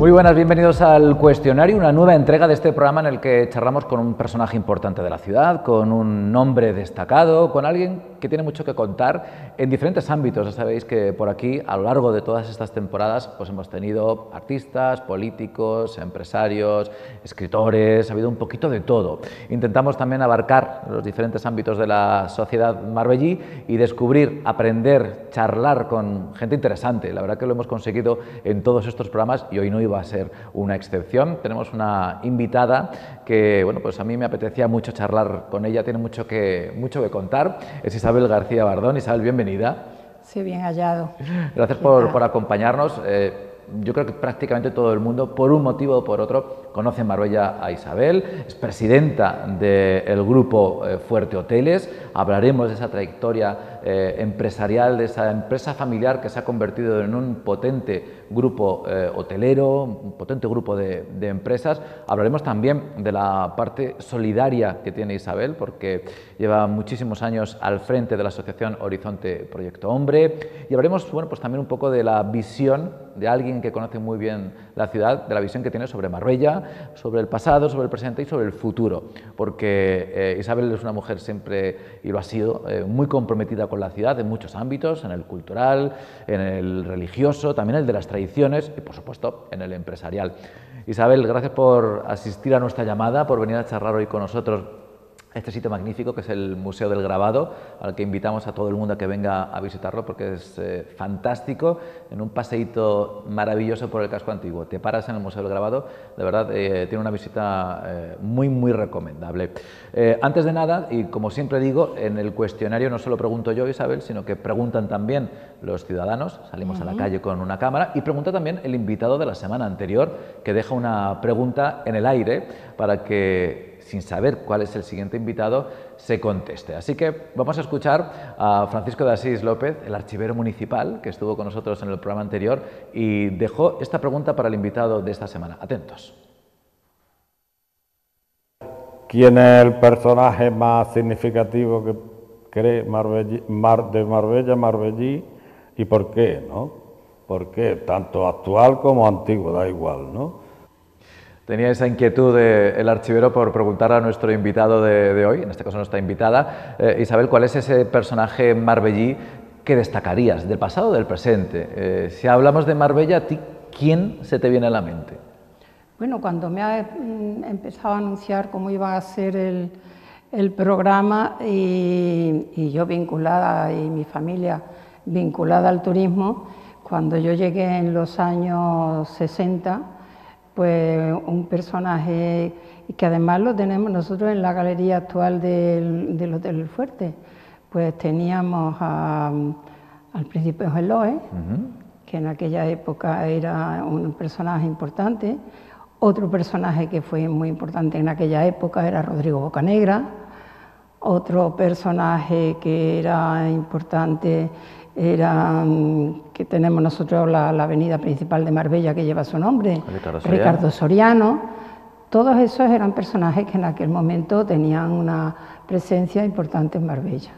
Muy buenas, bienvenidos al Cuestionario, una nueva entrega de este programa en el que charlamos con un personaje importante de la ciudad, con un nombre destacado, con alguien que tiene mucho que contar en diferentes ámbitos. Ya sabéis que por aquí, a lo largo de todas estas temporadas, pues hemos tenido artistas, políticos, empresarios, escritores, ha habido un poquito de todo. Intentamos también abarcar los diferentes ámbitos de la sociedad marbellí y descubrir, aprender, charlar con gente interesante. La verdad que lo hemos conseguido en todos estos programas y hoy no iba a ser una excepción. Tenemos una invitada que, bueno, pues a mí me apetecía mucho charlar con ella, tiene mucho que contar. Es Isabel García Bardón. Isabel, bienvenida. Sí, bien hallado. Gracias por acompañarnos. Yo creo que prácticamente todo el mundo, por un motivo o por otro, conoce en Marbella a Isabel, es presidenta del grupo Fuerte Hoteles. Hablaremos de esa trayectoria empresarial, de esa empresa familiar que se ha convertido en un potente grupo hotelero, un potente grupo de empresas. Hablaremos también de la parte solidaria que tiene Isabel, porque lleva muchísimos años al frente de la asociación Horizonte Proyecto Hombre, y hablaremos, bueno, pues también un poco de la visión de alguien que conoce muy bien la ciudad, de la visión que tiene sobre Marbella, sobre el pasado, sobre el presente y sobre el futuro, porque Isabel es una mujer siempre, y lo ha sido, muy comprometida con la ciudad en muchos ámbitos, en el cultural, en el religioso, también el de las tradiciones y, por supuesto, en el empresarial. Isabel, gracias por asistir a nuestra llamada, por venir a charlar hoy con nosotros este sitio magnífico que es el Museo del Grabado, al que invitamos a todo el mundo a que venga a visitarlo porque es fantástico, en un paseíto maravilloso por el casco antiguo. Te paras en el Museo del Grabado, de verdad tiene una visita muy recomendable. Antes de nada, y como siempre digo, en el cuestionario no solo pregunto yo, Isabel, sino que preguntan también los ciudadanos, salimos a la calle con una cámara, y pregunta también el invitado de la semana anterior, que deja una pregunta en el aire para que, sin saber cuál es el siguiente invitado, se conteste. Así que vamos a escuchar a Francisco de Asís López, el archivero municipal, que estuvo con nosotros en el programa anterior y dejó esta pregunta para el invitado de esta semana. Atentos. ¿Quién es el personaje más significativo que cree de Marbella, Marbellí, y por qué, no? ¿Por qué? Tanto actual como antiguo, da igual, ¿no? Tenía esa inquietud el archivero por preguntar a nuestro invitado de hoy, en este caso nuestra invitada. Isabel, ¿cuál es ese personaje marbellí que destacarías, del pasado o del presente? Si hablamos de Marbella, ¿a ti quién se te viene a la mente? Bueno, cuando me ha empezado a anunciar cómo iba a ser el programa y yo vinculada y mi familia vinculada al turismo, cuando yo llegué en los años 60, pues un personaje que además lo tenemos nosotros en la galería actual del Hotel El Fuerte. Pues teníamos al príncipe Eloy, que en aquella época era un personaje importante. Otro personaje que fue muy importante en aquella época era Rodrigo Bocanegra. Otro personaje que era importante era que tenemos nosotros la avenida principal de Marbella que lleva su nombre, Ricardo Soriano. Todos esos eran personajes que en aquel momento tenían una presencia importante en Marbella.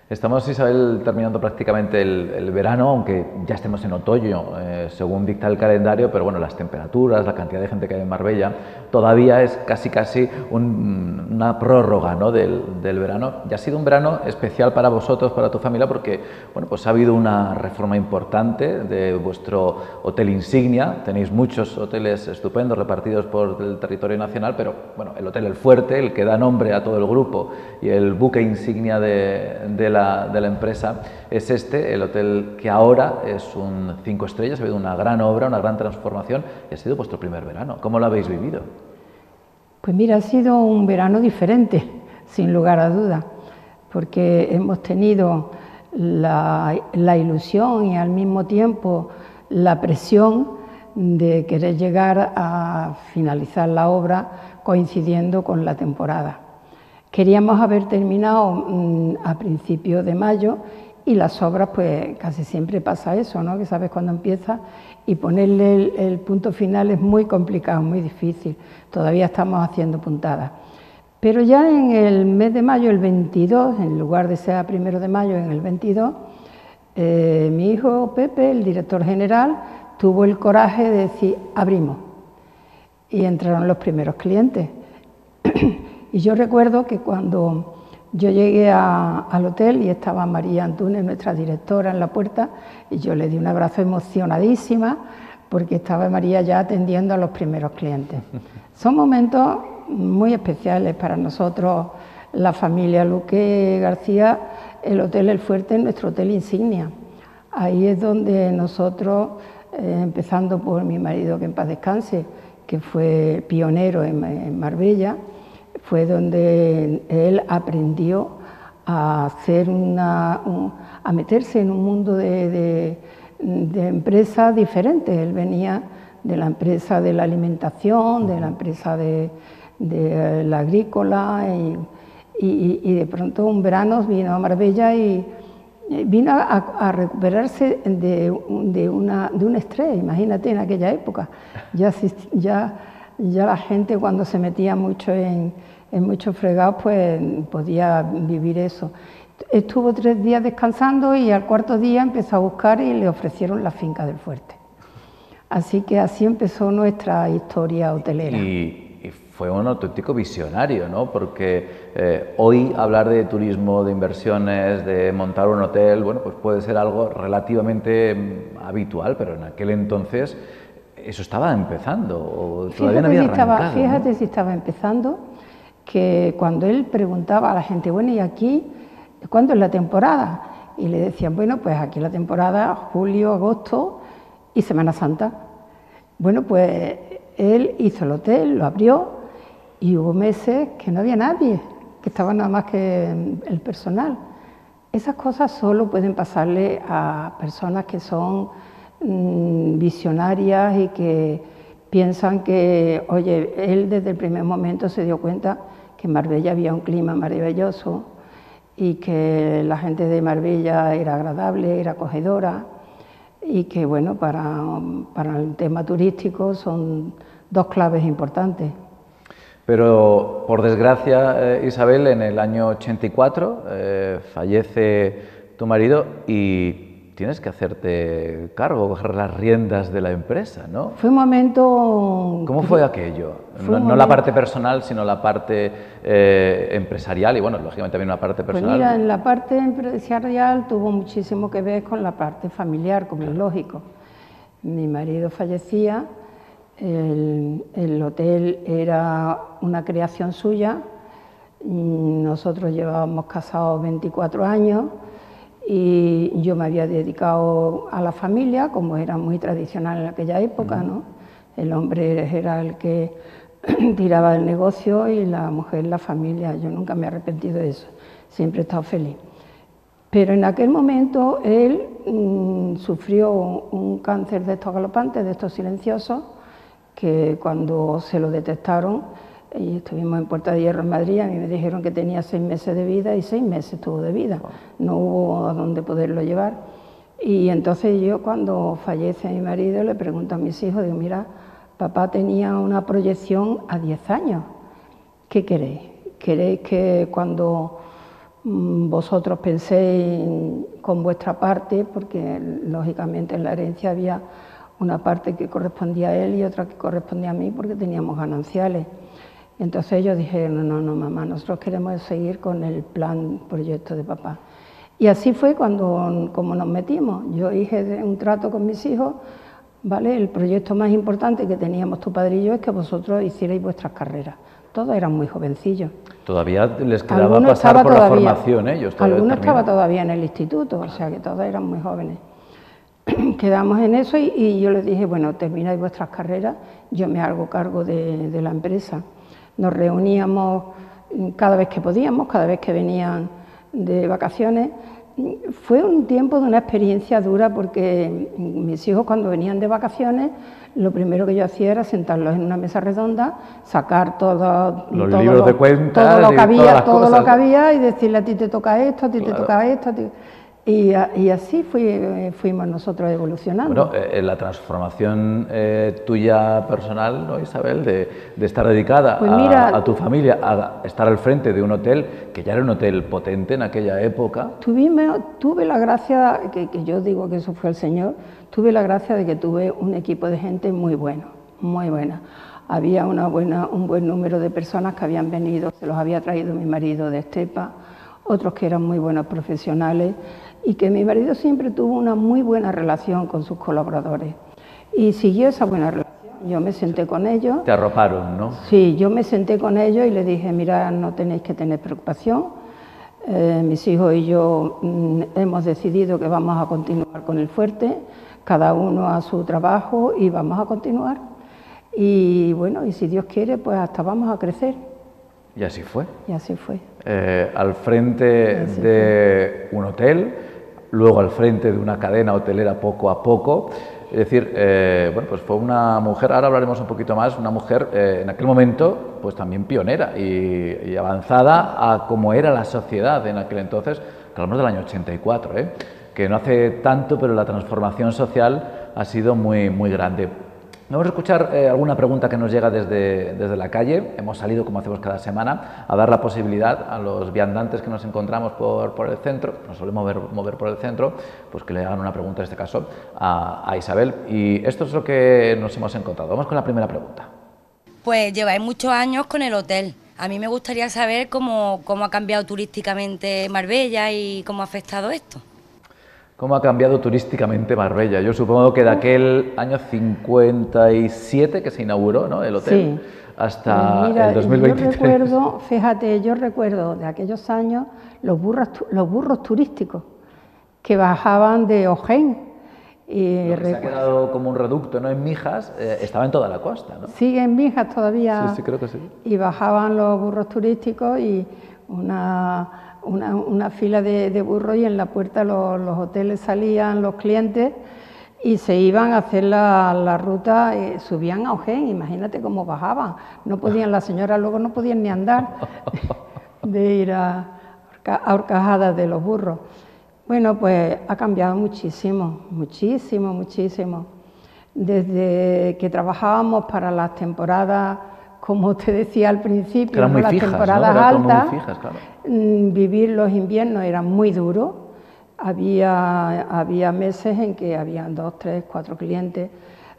Estamos, Isabel, terminando prácticamente el verano, aunque ya estemos en otoño, según dicta el calendario, pero bueno, las temperaturas, la cantidad de gente que hay en Marbella, todavía es casi una prórroga, ¿no?, del verano. Ya ha sido un verano especial para vosotros, para tu familia, porque bueno, pues ha habido una reforma importante de vuestro hotel insignia. Tenéis muchos hoteles estupendos repartidos por el territorio nacional, pero bueno, el Hotel El Fuerte, el que da nombre a todo el grupo y el buque insignia de la empresa, es el hotel que ahora es un 5 estrellas, ha habido una gran obra, una gran transformación, y ha sido vuestro primer verano. ¿Cómo lo habéis vivido? Pues mira, ha sido un verano diferente, sin lugar a duda, porque hemos tenido la ilusión y al mismo tiempo la presión de querer llegar a finalizar la obra coincidiendo con la temporada. Queríamos haber terminado a principios de mayo y las obras, pues casi siempre pasa eso, ¿no?, que sabes cuándo empieza y ponerle el punto final es muy complicado, muy difícil. Todavía estamos haciendo puntadas. Pero ya en el mes de mayo, el 22, en lugar de ser a 1 de mayo, en el 22, mi hijo Pepe, el director general, tuvo el coraje de decir, abrimos. Y entraron los primeros clientes. Y yo recuerdo que cuando yo llegué al hotel y estaba María Antúnez, nuestra directora, en la puerta, y yo le di un abrazo emocionadísima porque estaba María ya atendiendo a los primeros clientes. Son momentos muy especiales para nosotros, la familia Luque García. El Hotel El Fuerte es nuestro hotel insignia. Ahí es donde nosotros, empezando por mi marido, que en paz descanse, que fue pionero en Marbella, fue donde él aprendió a hacer a meterse en un mundo de empresas diferentes. Él venía de la empresa de la alimentación, de la empresa de la agrícola, y de pronto un verano vino a Marbella y vino a recuperarse de un estrés. Imagínate, en aquella época ya la gente, cuando se metía mucho en muchos fregados, pues podía vivir eso. Estuvo 3 días descansando y al 4.º día empezó a buscar y le ofrecieron la finca del Fuerte. Así que así empezó nuestra historia hotelera. Y fue un auténtico visionario, ¿no? Porque hoy hablar de turismo, de inversiones, de montar un hotel, bueno, pues puede ser algo relativamente habitual, pero en aquel entonces eso estaba empezando, o todavía no había arrancado. Fíjate, si estaba empezando, que cuando él preguntaba a la gente, bueno, ¿y aquí cuándo es la temporada? Y le decían, bueno, pues aquí la temporada, julio, agosto y Semana Santa. Bueno, pues él hizo el hotel, lo abrió y hubo meses que no había nadie, que estaba nada más que el personal. Esas cosas solo pueden pasarle a personas que son visionarias y que piensan que, oye, él desde el primer momento se dio cuenta que en Marbella había un clima maravilloso y que la gente de Marbella era agradable, era acogedora, y que, bueno, para el tema turístico son 2 claves importantes. Pero, por desgracia, Isabel, en el año 84 fallece tu marido y tienes que hacerte cargo, coger las riendas de la empresa, ¿no? Fue un momento... ¿Cómo fue aquello? No la parte personal, sino la parte empresarial y, bueno, lógicamente también una parte personal. Pues mira, en la parte empresarial tuvo muchísimo que ver con la parte familiar, como es lógico. Mi marido fallecía, el hotel era una creación suya, nosotros llevábamos casados 24 años, y yo me había dedicado a la familia, como era muy tradicional en aquella época, ¿no? El hombre era el que tiraba del negocio y la mujer la familia. Yo nunca me he arrepentido de eso, siempre he estado feliz. Pero en aquel momento él sufrió un cáncer de estos galopantes, de estos silenciosos, que cuando se lo detectaron, y estuvimos en Puerta de Hierro en Madrid, a mí me dijeron que tenía 6 meses de vida y 6 meses tuvo de vida. No hubo a dónde poderlo llevar. Y entonces yo, cuando fallece mi marido, le pregunto a mis hijos, digo, mira, papá tenía una proyección a 10 años. ¿Qué queréis? ¿Queréis que cuando vosotros penséis con vuestra parte, porque lógicamente en la herencia había una parte que correspondía a él y otra que correspondía a mí porque teníamos gananciales? Entonces ellos dijeron, no, mamá, nosotros queremos seguir con el proyecto de papá. Y así fue como nos metimos. Yo hice un trato con mis hijos, ¿vale? El proyecto más importante que teníamos tu padre y yo es que vosotros hicierais vuestras carreras. Todos eran muy jovencillos. Todavía les quedaba pasar por la formación, ellos. Algunos estaban todavía en el instituto, o sea que todos eran muy jóvenes. Quedamos en eso y yo les dije, bueno, termináis vuestras carreras, yo me hago cargo de la empresa. Nos reuníamos cada vez que podíamos, cada vez que venían de vacaciones. Fue un tiempo de una experiencia dura porque mis hijos, cuando venían de vacaciones, lo primero que yo hacía era sentarlos en una mesa redonda, sacar todo lo que había y decirle, a ti te toca esto, a ti te toca esto. Y así fuimos nosotros evolucionando. Bueno, la transformación tuya personal, ¿no, Isabel? De estar dedicada pues mira, a tu familia, a estar al frente de un hotel, que ya era un hotel potente en aquella época. Tuve la gracia, que yo digo que eso fue el Señor, tuve la gracia de que tuve un equipo de gente muy bueno, muy buena. Había un buen número de personas que habían venido, se los había traído mi marido de Estepa, otros que eran muy buenos profesionales, y que mi marido siempre tuvo una muy buena relación con sus colaboradores y siguió esa buena relación. Yo me senté con ellos. Te arroparon, ¿no? Sí, yo me senté con ellos y les dije, mira, no tenéis que tener preocupación, mis hijos y yo hemos decidido que vamos a continuar con el Fuerte, cada uno a su trabajo y vamos a continuar. Y bueno, y si Dios quiere, pues hasta vamos a crecer. Y así fue. Y así fue. Al frente de un hotel, luego al frente de una cadena hotelera poco a poco. Es decir, bueno, pues fue una mujer, ahora hablaremos un poquito más, una mujer en aquel momento pues también pionera y avanzada a cómo era la sociedad en aquel entonces, que hablamos del año 84, que no hace tanto, pero la transformación social ha sido muy, muy grande. Vamos a escuchar alguna pregunta que nos llega desde la calle. Hemos salido, como hacemos cada semana, a dar la posibilidad a los viandantes que nos encontramos por el centro, nos solemos mover por el centro, pues que le hagan una pregunta, en este caso, a Isabel. Y esto es lo que nos hemos encontrado. Vamos con la primera pregunta. Pues lleváis muchos años con el hotel. A mí me gustaría saber cómo ha cambiado turísticamente Marbella y cómo ha afectado esto. ¿Cómo ha cambiado turísticamente Marbella? Yo supongo que de aquel año 57 que se inauguró, ¿no?, el hotel, sí, hasta mira, el 2023. Yo recuerdo de aquellos años los burros turísticos que bajaban de Ojén. Se ha quedado como un reducto, ¿no?, en Mijas, estaba en toda la costa, ¿no? Sigue en Mijas todavía. Sí, sí, creo que sí. Y bajaban los burros turísticos y una fila de burros, y en la puerta los hoteles salían los clientes y se iban a hacer la ruta, subían a Ojén, imagínate cómo bajaban, no podían, las señoras luego no podían ni andar de ir a horcajadas de los burros. Bueno, pues ha cambiado muchísimo, muchísimo, muchísimo. Desde que trabajábamos para las temporadas, como te decía al principio, eran muy las fijas, temporadas, ¿no? altas, muy fijas, claro. Vivir los inviernos era muy duro. Había meses en que habían 2, 3, 4 clientes.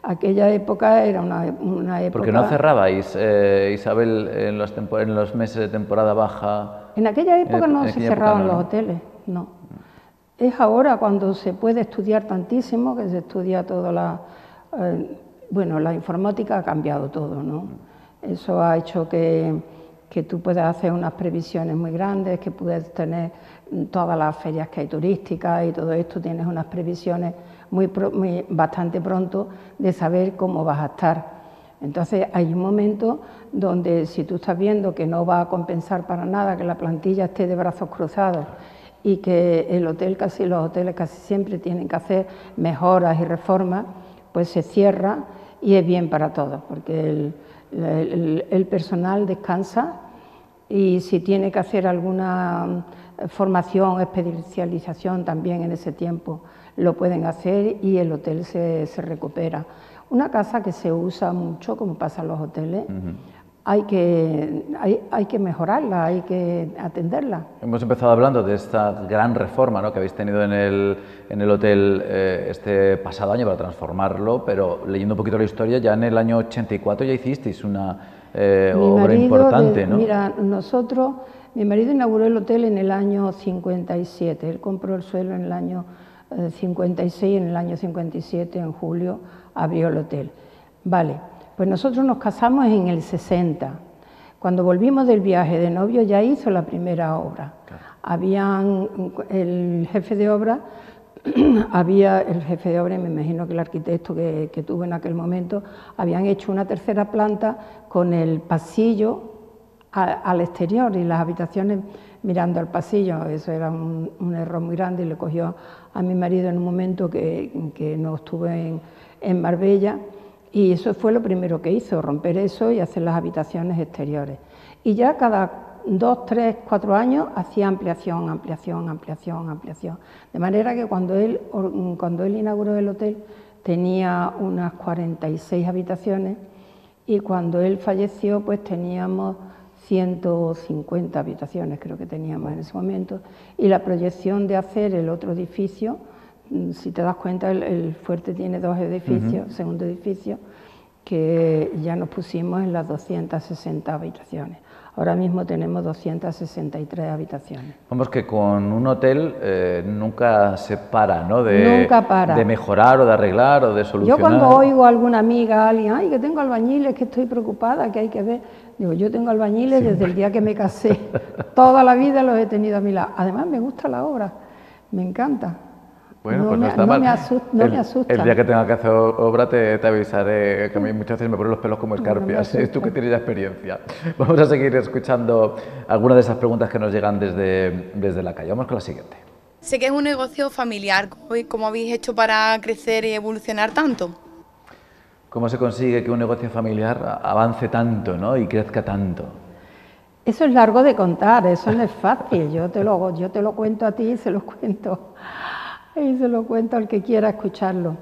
Aquella época era una época... ¿Por qué no cerrabais, Isabel, en los meses de temporada baja? En aquella época no se cerraban los hoteles, no. Es ahora cuando se puede estudiar tantísimo, que se estudia todo bueno, la informática ha cambiado todo, ¿no? Eso ha hecho que tú puedas hacer unas previsiones muy grandes, que puedes tener todas las ferias que hay turísticas y todo esto, tienes unas previsiones bastante pronto de saber cómo vas a estar. Entonces hay un momento donde si tú estás viendo que no va a compensar para nada, que la plantilla esté de brazos cruzados y que los hoteles casi siempre tienen que hacer mejoras y reformas, pues se cierra y es bien para todos, porque el personal descansa y si tiene que hacer alguna formación, especialización también en ese tiempo lo pueden hacer y el hotel se recupera. Una casa que se usa mucho, como pasa en los hoteles, hay que mejorarla, hay que atenderla. Hemos empezado hablando de esta gran reforma, ¿no?, que habéis tenido en el hotel este pasado año para transformarlo, pero leyendo un poquito la historia, ya en el año 84 ya hicisteis una obra importante, ¿no? Mira, mi marido inauguró el hotel en el año 57, él compró el suelo en el año 56, en el año 57, en julio, abrió el hotel. Vale. Pues nosotros nos casamos en el 60. Cuando volvimos del viaje de novio ya hizo la primera obra. Claro. El jefe de obra, me imagino que el arquitecto que tuvo en aquel momento, habían hecho una tercera planta con el pasillo al exterior y las habitaciones mirando al pasillo. Eso era un error muy grande y le cogió a mi marido en un momento que no estuve en Marbella. Y eso fue lo primero que hizo, romper eso y hacer las habitaciones exteriores. Y ya cada 2, 3, 4 años hacía ampliación, ampliación, ampliación, ampliación. De manera que cuando él inauguró el hotel tenía unas 46 habitaciones y cuando él falleció pues teníamos 150 habitaciones, creo que teníamos en ese momento, y la proyección de hacer el otro edificio, si te das cuenta, el Fuerte tiene 2 edificios, segundo edificio, que ya nos pusimos en las 260 habitaciones. Ahora mismo tenemos 263 habitaciones. Vamos, que con un hotel nunca se para, ¿no? Nunca para. De mejorar o de arreglar o de solucionar. Yo cuando oigo a alguna amiga, a alguien, ay, que tengo albañiles, que estoy preocupada, que hay que ver. Digo, yo tengo albañiles desde el día que me casé. Toda la vida los he tenido a mi lado. Además me gusta la obra, me encanta. Bueno, pues no está mal. No me asusta. El día que tenga que hacer obra te avisaré, que a mí muchas veces me ponen los pelos como escarpias. Es tú que tienes ya experiencia. Vamos a seguir escuchando algunas de esas preguntas que nos llegan desde la calle. Vamos con la siguiente. Sé que es un negocio familiar. ¿Cómo habéis hecho para crecer y evolucionar tanto? ¿Cómo se consigue que un negocio familiar avance tanto, ¿no? Y crezca tanto? Eso es largo de contar, eso no es fácil. Yo te lo cuento a ti y se lo cuento al que quiera escucharlo.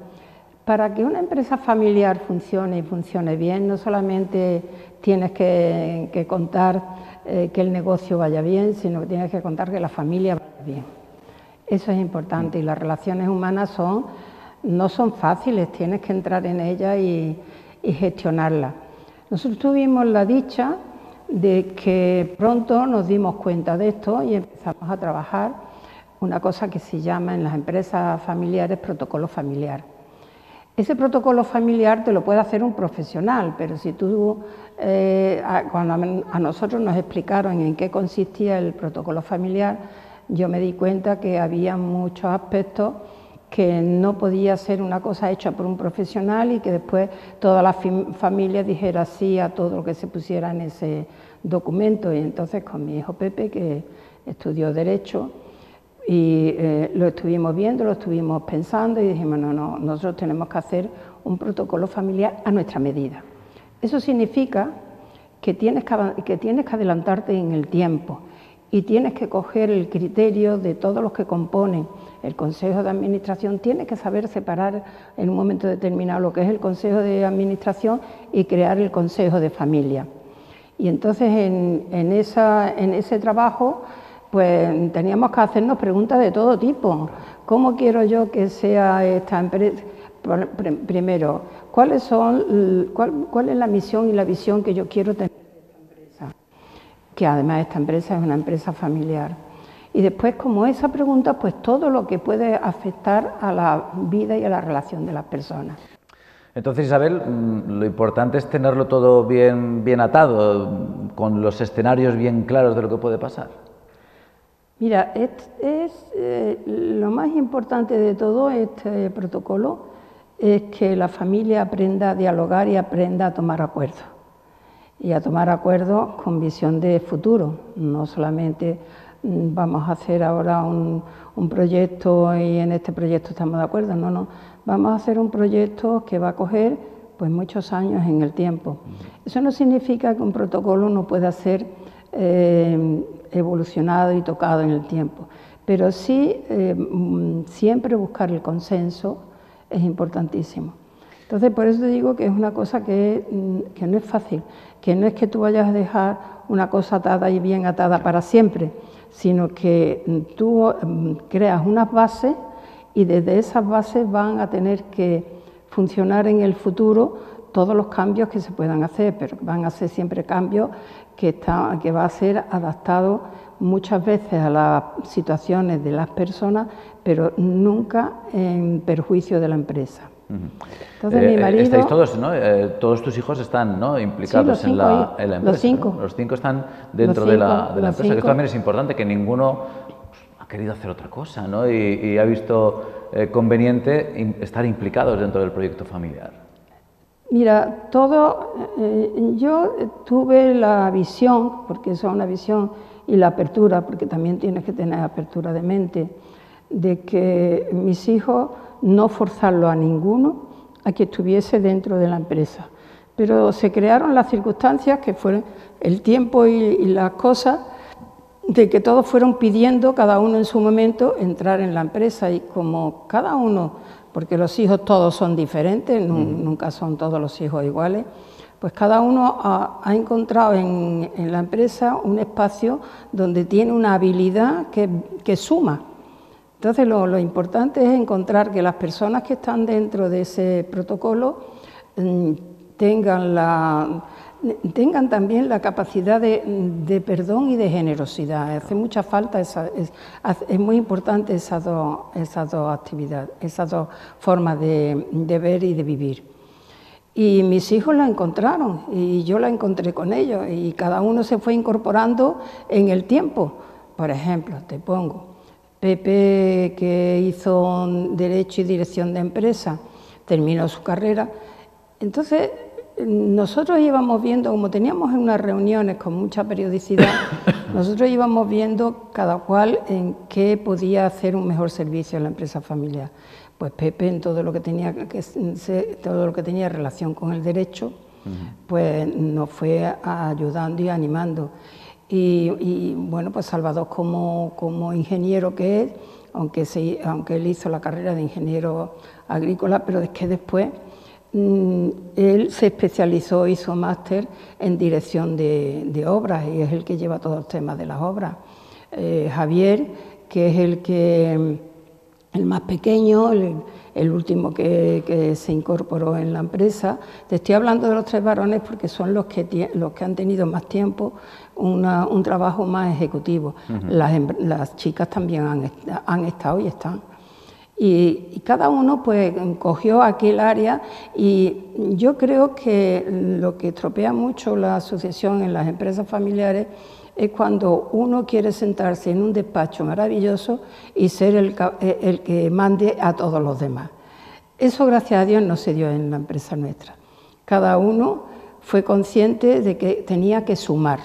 Para que una empresa familiar funcione y funcione bien, no solamente tienes que contar que el negocio vaya bien, sino que tienes que contar que la familia vaya bien. Eso es importante y las relaciones humanas no son fáciles, tienes que entrar en ellas y gestionarlas. Nosotros tuvimos la dicha de que pronto nos dimos cuenta de esto y empezamos a trabajar una cosa que se llama en las empresas familiares protocolo familiar. Ese protocolo familiar te lo puede hacer un profesional, pero si tú, cuando a nosotros nos explicaron en qué consistía el protocolo familiar, yo me di cuenta que había muchos aspectos que no podía ser una cosa hecha por un profesional y que después toda la familia dijera sí a todo lo que se pusiera en ese documento. Y entonces con mi hijo Pepe, que estudió Derecho, y lo estuvimos viendo, lo estuvimos pensando y dijimos, no, nosotros tenemos que hacer un protocolo familiar a nuestra medida. Eso significa que tienes que adelantarte en el tiempo y tienes que coger el criterio de todos los que componen el Consejo de Administración, tienes que saber separar en un momento determinado lo que es el Consejo de Administración y crear el Consejo de Familia. Y entonces en ese trabajo pues teníamos que hacernos preguntas de todo tipo. ¿Cómo quiero yo que sea esta empresa? Primero, ¿cuál es la misión y la visión que yo quiero tener de esta empresa? Que además esta empresa es una empresa familiar. Y después, como esa pregunta, pues todo lo que puede afectar a la vida y a la relación de las personas. Entonces, Isabel, lo importante es tenerlo todo bien atado, con los escenarios bien claros de lo que puede pasar. Mira, lo más importante de todo este protocolo es que la familia aprenda a dialogar y aprenda a tomar acuerdos. Y a tomar acuerdos con visión de futuro. No solamente vamos a hacer ahora un proyecto y en este proyecto estamos de acuerdo, no. Vamos a hacer un proyecto que va a coger pues muchos años en el tiempo. Eso no significa que un protocolo no pueda ser evolucionado y tocado en el tiempo, pero sí siempre buscar el consenso es importantísimo. Entonces, por eso te digo que es una cosa que no es fácil, que no es que tú vayas a dejar una cosa atada y bien atada para siempre, sino que tú creas unas bases y desde esas bases van a tener que funcionar en el futuro todos los cambios que se puedan hacer, pero van a ser siempre cambios que va a ser adaptado muchas veces a las situaciones de las personas, pero nunca en perjuicio de la empresa. Entonces, mi marido... Estáis todos, ¿no? Todos tus hijos están, ¿no?, implicados sí, en la empresa. Los 5. ¿no? Los 5 están dentro de la empresa. Que esto también es importante, que ninguno ha querido hacer otra cosa, ¿no? Y ha visto conveniente estar implicados dentro del proyecto familiar. Mira, yo tuve la visión, porque eso es una visión, y la apertura, porque también tienes que tener apertura de mente, de que mis hijos no forzarlo a ninguno a que estuviese dentro de la empresa. Pero se crearon las circunstancias que fueron el tiempo y las cosas de que todos fueron pidiendo, cada uno en su momento, entrar en la empresa, y como cada uno, porque los hijos todos son diferentes, nunca son todos los hijos iguales, pues cada uno ha encontrado en la empresa un espacio donde tiene una habilidad que suma. Entonces lo importante es encontrar que las personas que están dentro de ese protocolo tengan también la capacidad de perdón y de generosidad. Hace mucha falta, es muy importante esas dos actividades, esas dos formas de ver y de vivir. Y mis hijos la encontraron y yo la encontré con ellos, y cada uno se fue incorporando en el tiempo. Por ejemplo, te pongo, Pepe, que hizo Derecho y Dirección de Empresa, terminó su carrera. Entonces, nosotros íbamos viendo, como teníamos unas reuniones con mucha periodicidad, nosotros íbamos viendo cada cual en qué podía hacer un mejor servicio a la empresa familiar. Pues Pepe, en todo lo que tenía relación con el derecho, pues nos fue ayudando y animando. Y bueno, pues Salvador, como ingeniero que es, aunque él hizo la carrera de ingeniero agrícola, pero es que después él se especializó, hizo máster en dirección de obras, y es el que lleva todos los temas de las obras. Javier, que es el más pequeño, el último que se incorporó en la empresa. Te estoy hablando de los tres varones porque son los que han tenido más tiempo un trabajo más ejecutivo. Las chicas también han estado y están. Y cada uno pues cogió aquel área, y yo creo que lo que estropea mucho la sucesión en las empresas familiares es cuando uno quiere sentarse en un despacho maravilloso y ser el que mande a todos los demás. Eso, gracias a Dios, no se dio en la empresa nuestra. Cada uno fue consciente de que tenía que sumar,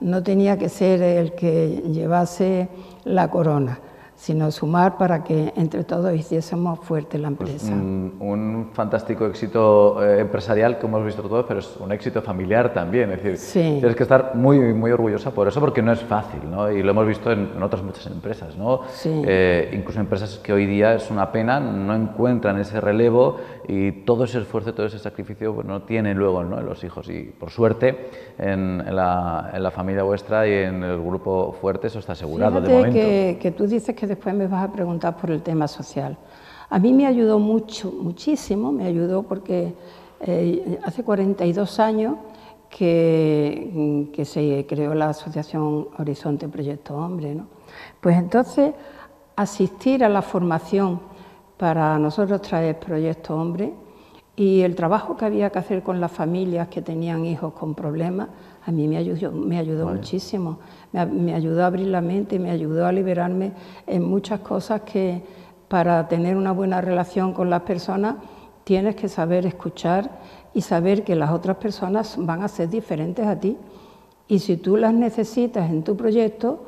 no tenía que ser el que llevase la corona, sino sumar para que entre todos hiciésemos fuerte la empresa. Pues un fantástico éxito empresarial, como hemos visto todos, pero es un éxito familiar también. Es decir, sí, tienes que estar muy, muy orgullosa por eso, porque no es fácil, ¿no? Y lo hemos visto en otras muchas empresas, ¿no? Sí. Incluso empresas que hoy día es una pena, no encuentran ese relevo, y todo ese esfuerzo, todo ese sacrificio, pues no tienen luego, ¿no?, en los hijos. Y por suerte, en la familia vuestra y en el grupo fuerte, eso está asegurado. Fíjate de momento. Que tú dices que después me vas a preguntar por el tema social. A mí me ayudó muchísimo, me ayudó porque hace 42 años que se creó la asociación Horizonte Proyecto Hombre, ¿no? Pues entonces, asistir a la formación para nosotros traer Proyecto Hombre, y el trabajo que había que hacer con las familias que tenían hijos con problemas, a mí me ayudó muchísimo. Me ayudó a abrir la mente, me ayudó a liberarme en muchas cosas que, para tener una buena relación con las personas, tienes que saber escuchar y saber que las otras personas van a ser diferentes a ti. Y si tú las necesitas en tu proyecto,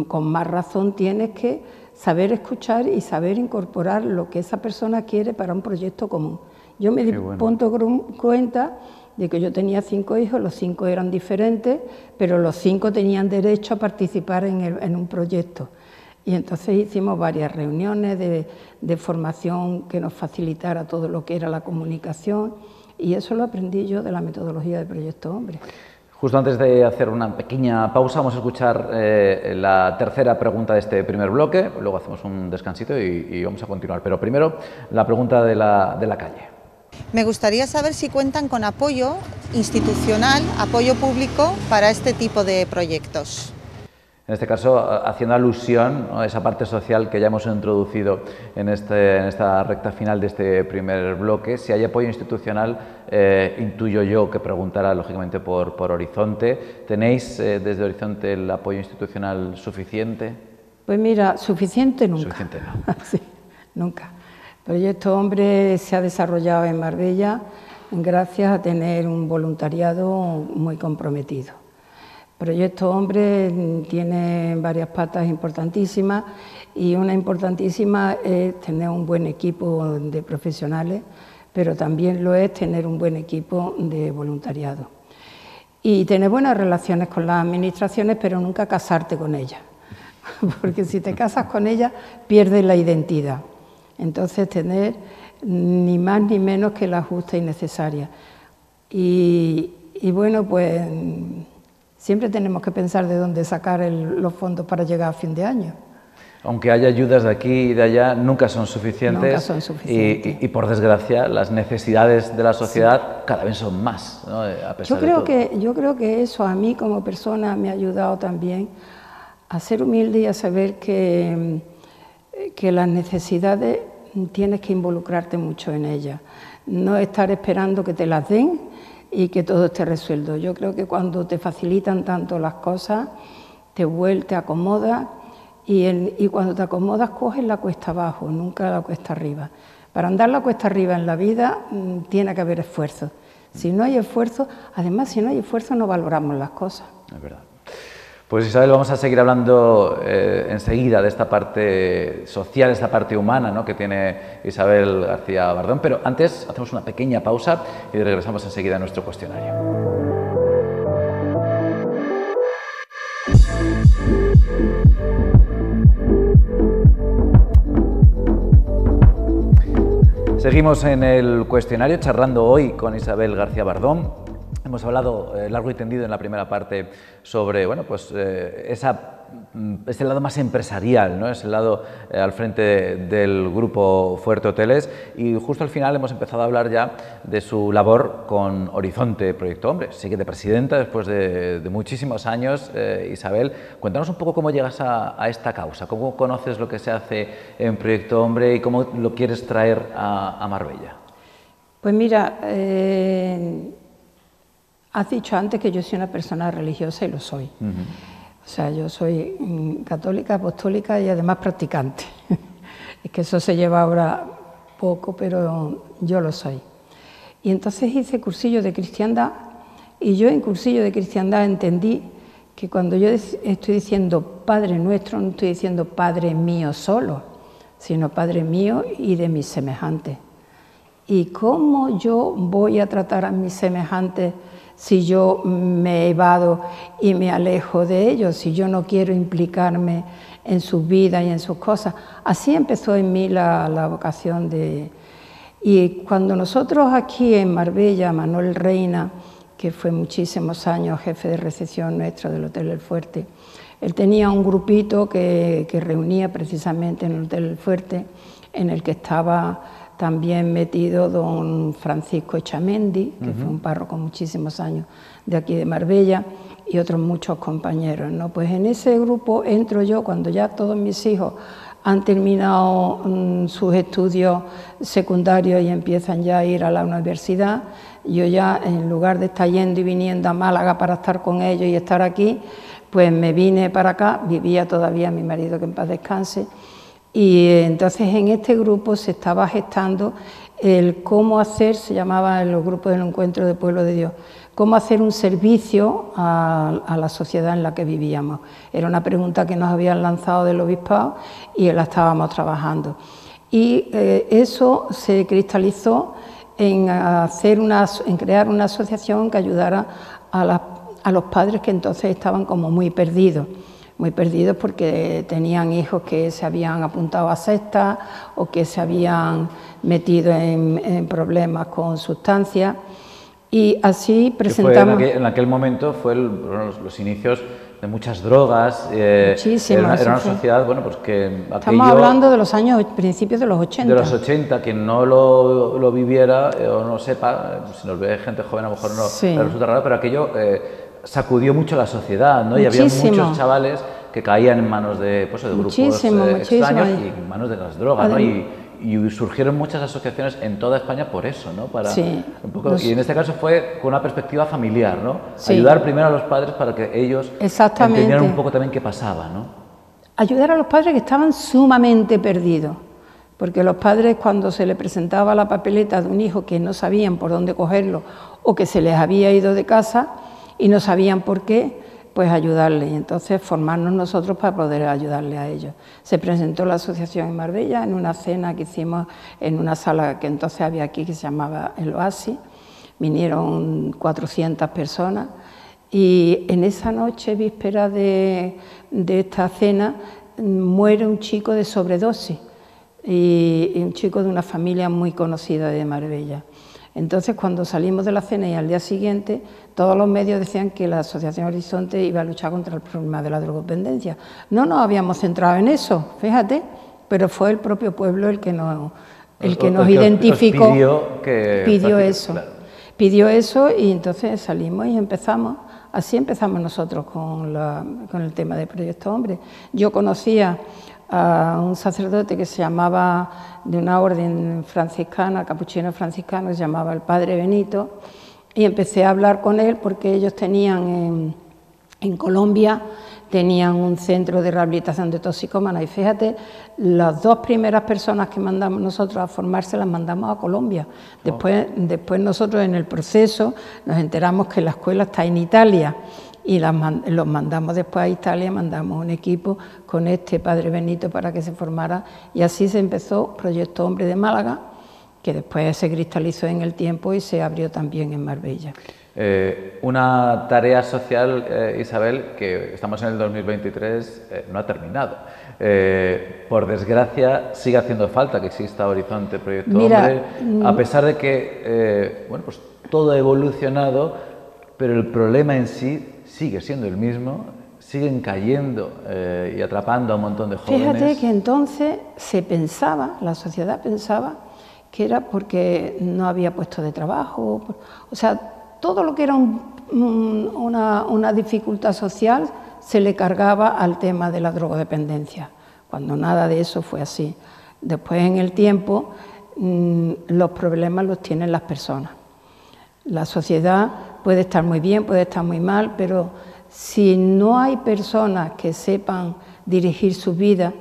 con más razón tienes que saber escuchar y saber incorporar lo que esa persona quiere para un proyecto común. Yo me di cuenta de que yo tenía 5 hijos, los 5 eran diferentes, pero los 5 tenían derecho a participar en un proyecto. Y entonces hicimos varias reuniones de formación que nos facilitara todo lo que era la comunicación, y eso lo aprendí yo de la metodología de Proyecto Hombre. Justo antes de hacer una pequeña pausa, vamos a escuchar la tercera pregunta de este primer bloque, luego hacemos un descansito y vamos a continuar. Pero primero, la pregunta de la calle. Me gustaría saber si cuentan con apoyo institucional, apoyo público para este tipo de proyectos. En este caso, haciendo alusión, ¿no?, a esa parte social que ya hemos introducido en esta recta final de este primer bloque, si hay apoyo institucional, intuyo yo que preguntará lógicamente por Horizonte. ¿Tenéis desde Horizonte el apoyo institucional suficiente? Pues mira, suficiente nunca. Suficiente no. Sí, nunca. Proyecto Hombre se ha desarrollado en Marbella gracias a tener un voluntariado muy comprometido. Proyecto Hombre tiene varias patas importantísimas, y una importantísima es tener un buen equipo de profesionales, pero también lo es tener un buen equipo de voluntariado. y tener buenas relaciones con las administraciones, pero nunca casarte con ellas, porque si te casas con ellas pierdes la identidad. Entonces tener ni más ni menos que la justa y necesaria. Y bueno, pues siempre tenemos que pensar de dónde sacar los fondos para llegar a fin de año. Aunque haya ayudas de aquí y de allá, nunca son suficientes. Nunca son suficientes. Y por desgracia, las necesidades de la sociedad cada vez son más, ¿no? A pesar de todo. Yo creo que eso a mí como persona me ha ayudado también a ser humilde y a saber que las necesidades tienes que involucrarte mucho en ellas. No estar esperando que te las den y que todo esté resuelto. Yo creo que cuando te facilitan tanto las cosas, te acomodas y cuando te acomodas coges la cuesta abajo, nunca la cuesta arriba. Para andar la cuesta arriba en la vida tiene que haber esfuerzo. Si no hay esfuerzo, además si no hay esfuerzo no valoramos las cosas. Es verdad. Pues Isabel, vamos a seguir hablando enseguida de esta parte social, esta parte humana, ¿no?, que tiene Isabel García Bardón, pero antes hacemos una pequeña pausa y regresamos enseguida a nuestro cuestionario. Seguimos en el cuestionario charlando hoy con Isabel García Bardón. Hemos hablado largo y tendido en la primera parte sobre, bueno, pues ese lado más empresarial, ¿no? Ese lado al frente del grupo Fuerte Hoteles, y justo al final hemos empezado a hablar ya de su labor con Horizonte Proyecto Hombre. Sigue de presidenta después de muchísimos años. Isabel, cuéntanos un poco cómo llegas a esta causa, cómo conoces lo que se hace en Proyecto Hombre y cómo lo quieres traer a Marbella. Pues mira, has dicho antes que yo soy una persona religiosa y lo soy. O sea, yo soy católica, apostólica y además practicante. Es que eso se lleva ahora poco, pero yo lo soy. Y entonces hice cursillo de cristiandad y yo en cursillo de cristiandad entendí que cuando yo estoy diciendo Padre Nuestro, no estoy diciendo Padre mío solo, sino Padre mío y de mis semejantes. ¿Y cómo yo voy a tratar a mis semejantes si yo me evado y me alejo de ellos, si yo no quiero implicarme en sus vidas y en sus cosas? Así empezó en mí la vocación de... Y cuando nosotros aquí en Marbella, Manuel Reina, que fue muchísimos años jefe de recepción nuestro del Hotel El Fuerte, él tenía un grupito que reunía precisamente en el Hotel El Fuerte, en el que estaba también metido don Francisco Echamendi, que fue un párroco muchísimos años de aquí de Marbella, y otros muchos compañeros, ¿no? Pues en ese grupo entro yo cuando ya todos mis hijos han terminado sus estudios secundarios y empiezan ya a ir a la universidad. Yo ya, en lugar de estar yendo y viniendo a Málaga para estar con ellos y estar aquí, pues me vine para acá, vivía todavía mi marido, que en paz descanse. Y entonces en este grupo se estaba gestando el cómo hacer, se llamaba el grupo del Encuentro de Pueblo de Dios, cómo hacer un servicio a la sociedad en la que vivíamos. Era una pregunta que nos habían lanzado del obispado y la estábamos trabajando. Y eso se cristalizó en crear una asociación que ayudara a los padres que entonces estaban como muy perdidos porque tenían hijos que se habían apuntado a sectas o que se habían metido en problemas con sustancias, y así presentamos... En aquel momento fue los inicios de muchas drogas. Muchísimas. Era una sociedad, bueno, pues que... Estamos hablando de los años, principios de los 80. De los 80, quien no lo viviera o no sepa, si nos ve gente joven a lo mejor no le resulta raro, pero aquello... sacudió mucho la sociedad, ¿no? Muchísimo. Y había muchos chavales que caían en manos de grupos extraños y en manos de las drogas, ¿no? Y surgieron muchas asociaciones en toda España por eso, ¿no? Y en este caso fue con una perspectiva familiar, ¿no? Sí. Ayudar primero a los padres para que ellos entendieran un poco también qué pasaba, ¿no? Ayudar a los padres que estaban sumamente perdidos, porque los padres, cuando se les presentaba la papeleta de un hijo que no sabían por dónde cogerlo o que se les había ido de casa y no sabían por qué, pues ayudarle, y entonces formarnos nosotros para poder ayudarle a ellos. Se presentó la asociación en Marbella en una cena que hicimos en una sala que entonces había aquí que se llamaba El Oasis, vinieron 400 personas Y en esa noche, víspera de esta cena, muere un chico de sobredosis, y un chico de una familia muy conocida de Marbella. Entonces, cuando salimos de la cena y al día siguiente, todos los medios decían que la Asociación Horizonte iba a luchar contra el problema de la drogodependencia. No nos habíamos centrado en eso, fíjate, pero fue el propio pueblo el que nos identificó, pidió eso. Claro. Pidió eso, y entonces salimos y empezamos. Así empezamos nosotros con el tema de Proyecto Hombre. Yo conocía a un sacerdote que se llamaba, de una orden franciscana, capuchino franciscano, se llamaba el Padre Benito, y empecé a hablar con él porque ellos tenían en Colombia, tenían un centro de rehabilitación de toxicómanos, y fíjate, las 2 primeras personas que mandamos nosotros a formarse las mandamos a Colombia. Después nosotros en el proceso nos enteramos que la escuela está en Italia, y los mandamos después a Italia, mandamos un equipo con este Padre Benito para que se formara, y así se empezó Proyecto Hombre de Málaga, que después se cristalizó en el tiempo y se abrió también en Marbella. Una tarea social, Isabel, que estamos en el 2023, no ha terminado. Por desgracia, sigue haciendo falta que exista Horizonte Proyecto Hombre, a pesar de que bueno, pues todo ha evolucionado, pero el problema en sí sigue siendo el mismo, siguen cayendo y atrapando a un montón de jóvenes. Fíjate que entonces se pensaba, la sociedad pensaba, que era porque no había puestos de trabajo, o sea, todo lo que era una dificultad social se le cargaba al tema de la drogodependencia, cuando nada de eso fue así. Después, en el tiempo, los problemas los tienen las personas. La sociedad puede estar muy bien, puede estar muy mal, pero si no hay personas que sepan dirigir su vida,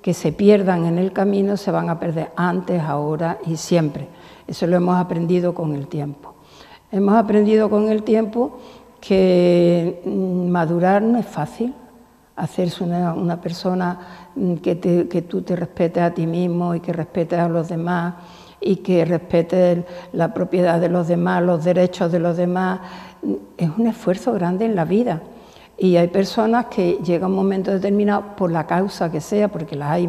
que se pierdan en el camino, se van a perder antes, ahora y siempre. Eso lo hemos aprendido con el tiempo. Hemos aprendido con el tiempo que madurar no es fácil, hacerse una persona que tú te respetes a ti mismo y que respetes a los demás y que respetes la propiedad de los demás, los derechos de los demás, es un esfuerzo grande en la vida. Y hay personas que llega un momento determinado, por la causa que sea, porque las hay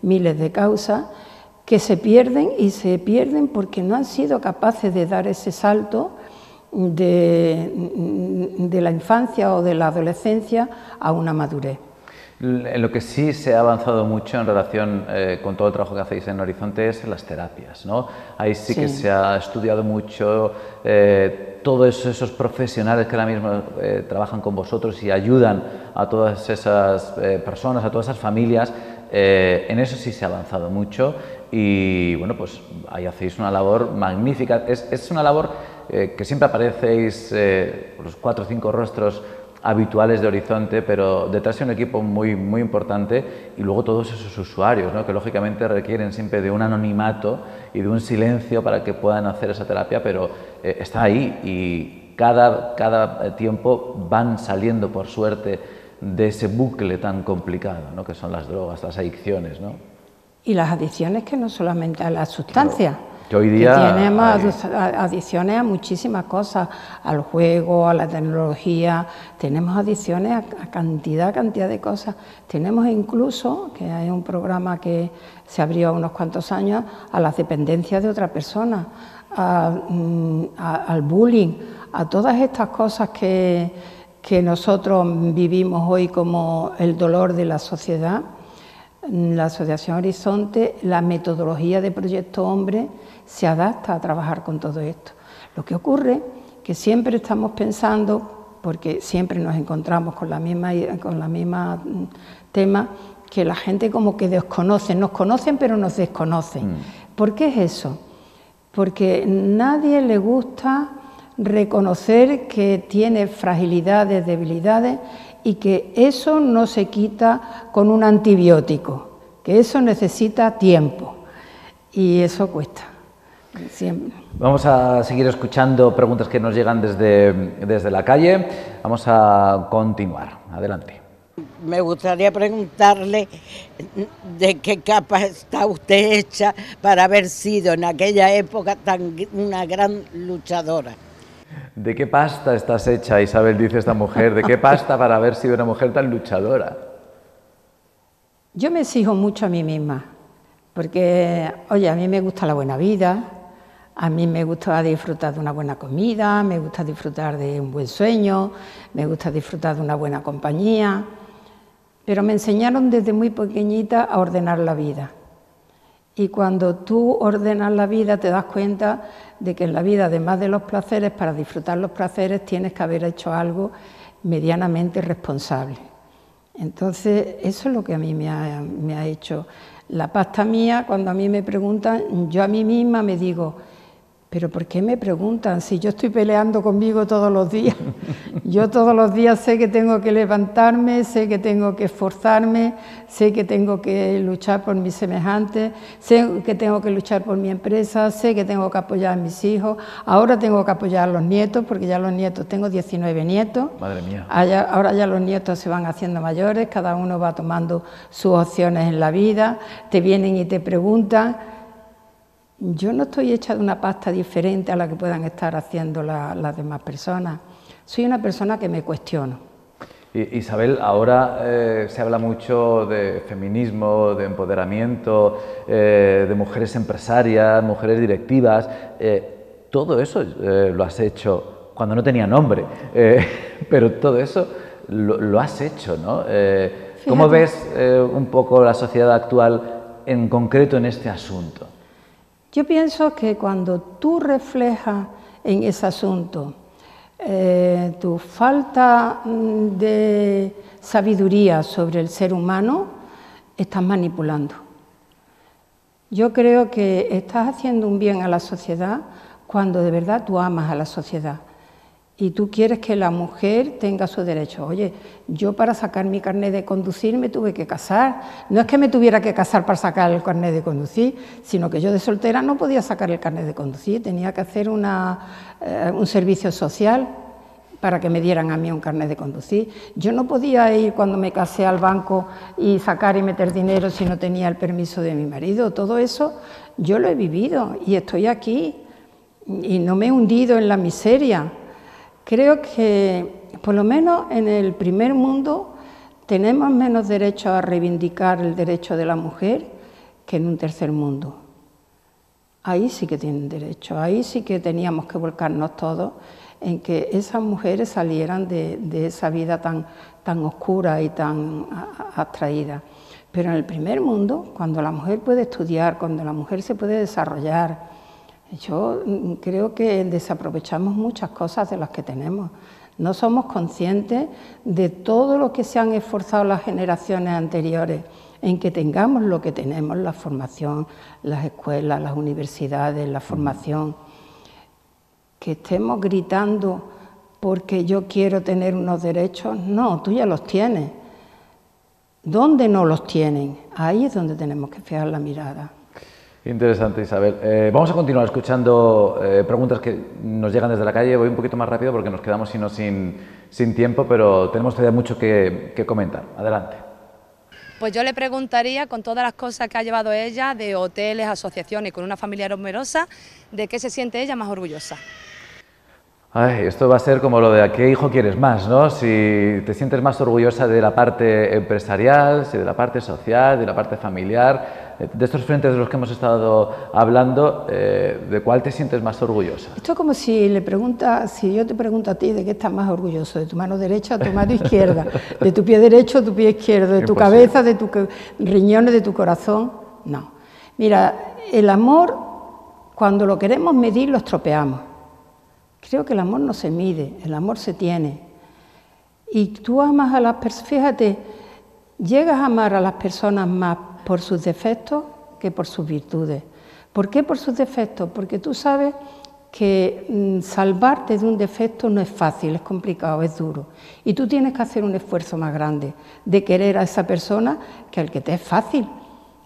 miles de causas, que se pierden, y se pierden porque no han sido capaces de dar ese salto de la infancia o de la adolescencia a una madurez. En lo que sí se ha avanzado mucho en relación con todo el trabajo que hacéis en Horizonte es en las terapias, ¿no? Ahí sí que se ha estudiado mucho, todos esos profesionales que ahora mismo trabajan con vosotros y ayudan a todas esas personas, a todas esas familias, en eso sí se ha avanzado mucho, y bueno, pues ahí hacéis una labor magnífica. Es una labor que siempre aparecéis, los 4 o 5 rostros habituales de Horizonte, pero detrás de un equipo muy importante, y luego todos esos usuarios, ¿no?, que lógicamente requieren siempre de un anonimato y de un silencio para que puedan hacer esa terapia, pero está ahí, y cada tiempo van saliendo, por suerte, de ese bucle tan complicado, ¿no?, que son las drogas, las adicciones, ¿no? Y las adicciones, que no solamente a las sustancias. Claro. Que hoy día tenemos adicciones a muchísimas cosas, al juego, a la tecnología, tenemos adicciones a cantidad de cosas. Tenemos incluso, que hay un programa que se abrió hace unos cuantos años, a las dependencias de otra persona, al bullying, a todas estas cosas que nosotros vivimos hoy como el dolor de la sociedad. La Asociación Horizonte, la metodología de Proyecto Hombre se adapta a trabajar con todo esto. Lo que ocurre que siempre estamos pensando, porque siempre nos encontramos con la misma tema, que la gente como que desconoce, nos conocen pero nos desconocen. ¿Por qué es eso? Porque nadie le gusta reconocer que tiene fragilidades, debilidades, y que eso no se quita con un antibiótico, que eso necesita tiempo, y eso cuesta. Siempre. Vamos a seguir escuchando preguntas que nos llegan desde la calle. Vamos a continuar. Adelante. Me gustaría preguntarle de qué capa está usted hecha para haber sido en aquella época una gran luchadora. ¿De qué pasta estás hecha, Isabel, dice esta mujer? ¿De qué pasta para haber sido una mujer tan luchadora? Yo me exijo mucho a mí misma, porque, oye, a mí me gusta la buena vida, a mí me gusta disfrutar de una buena comida, me gusta disfrutar de un buen sueño, me gusta disfrutar de una buena compañía, pero me enseñaron desde muy pequeñita a ordenar la vida. Y cuando tú ordenas la vida te das cuenta de que en la vida, además de los placeres, para disfrutar los placeres tienes que haber hecho algo medianamente responsable. Entonces, eso es lo que a mí me ha hecho. La pasta mía, cuando a mí me preguntan, yo a mí misma me digo, ¿pero por qué me preguntan si yo estoy peleando conmigo todos los días? Yo todos los días sé que tengo que levantarme, sé que tengo que esforzarme, sé que tengo que luchar por mis semejantes, sé que tengo que luchar por mi empresa, sé que tengo que apoyar a mis hijos, ahora tengo que apoyar a los nietos, porque ya los nietos, tengo 19 nietos. Madre mía. Ahora ya los nietos se van haciendo mayores, cada uno va tomando sus opciones en la vida, te vienen y te preguntan. Yo no estoy hecha de una pasta diferente a la que puedan estar haciendo las demás personas. Soy una persona que me cuestiono. Isabel, ahora se habla mucho de feminismo, de empoderamiento, de mujeres empresarias, mujeres directivas. Todo eso lo has hecho cuando no tenía nombre, pero todo eso lo has hecho, ¿no? ¿Cómo ves un poco la sociedad actual en concreto en este asunto? Yo pienso que cuando tú reflejas en ese asunto tu falta de sabiduría sobre el ser humano, estás manipulando. Yo creo que estás haciendo un bien a la sociedad cuando de verdad tú amas a la sociedad y tú quieres que la mujer tenga su derecho. Oye, yo para sacar mi carnet de conducir me tuve que casar. No es que me tuviera que casar para sacar el carnet de conducir, sino que yo de soltera no podía sacar el carnet de conducir, tenía que hacer un servicio social para que me dieran a mí un carnet de conducir. Yo no podía ir cuando me casé al banco y sacar y meter dinero si no tenía el permiso de mi marido. Todo eso yo lo he vivido y estoy aquí y no me he hundido en la miseria. Creo que, por lo menos en el primer mundo, tenemos menos derecho a reivindicar el derecho de la mujer que en un tercer mundo. Ahí sí que tienen derecho, ahí sí que teníamos que volcarnos todos en que esas mujeres salieran de esa vida tan oscura y tan abstraída. Pero en el primer mundo, cuando la mujer puede estudiar, cuando la mujer se puede desarrollar, yo creo que desaprovechamos muchas cosas de las que tenemos. No somos conscientes de todo lo que se han esforzado las generaciones anteriores en que tengamos lo que tenemos, la formación, las escuelas, las universidades, la formación. Que estemos gritando porque yo quiero tener unos derechos, no, tú ya los tienes. ¿Dónde no los tienen? Ahí es donde tenemos que fijar la mirada. Interesante, Isabel. Vamos a continuar escuchando preguntas que nos llegan desde la calle. Voy un poquito más rápido porque nos quedamos sin tiempo, pero tenemos todavía mucho que comentar. Adelante. Pues yo le preguntaría, con todas las cosas que ha llevado ella, de hoteles, asociaciones, con una familia numerosa, ¿de qué se siente ella más orgullosa? Ay, esto va a ser como lo de a qué hijo quieres más, ¿no? Si te sientes más orgullosa de la parte empresarial, si de la parte social, de la parte familiar, de estos frentes de los que hemos estado hablando, ¿de cuál te sientes más orgullosa? Esto es como si yo te pregunto a ti de qué estás más orgulloso, de tu mano derecha o tu mano izquierda, de tu pie derecho o tu pie izquierdo, de tu cabeza, de tus riñones, de tu corazón. No. Mira, el amor, cuando lo queremos medir, lo estropeamos. Creo que el amor no se mide, el amor se tiene. Y tú amas a las personas, fíjate, llegas a amar a las personas más por sus defectos que por sus virtudes. ¿Por qué por sus defectos? Porque tú sabes que salvarte de un defecto no es fácil, es complicado, es duro. Y tú tienes que hacer un esfuerzo más grande de querer a esa persona que al que te es fácil.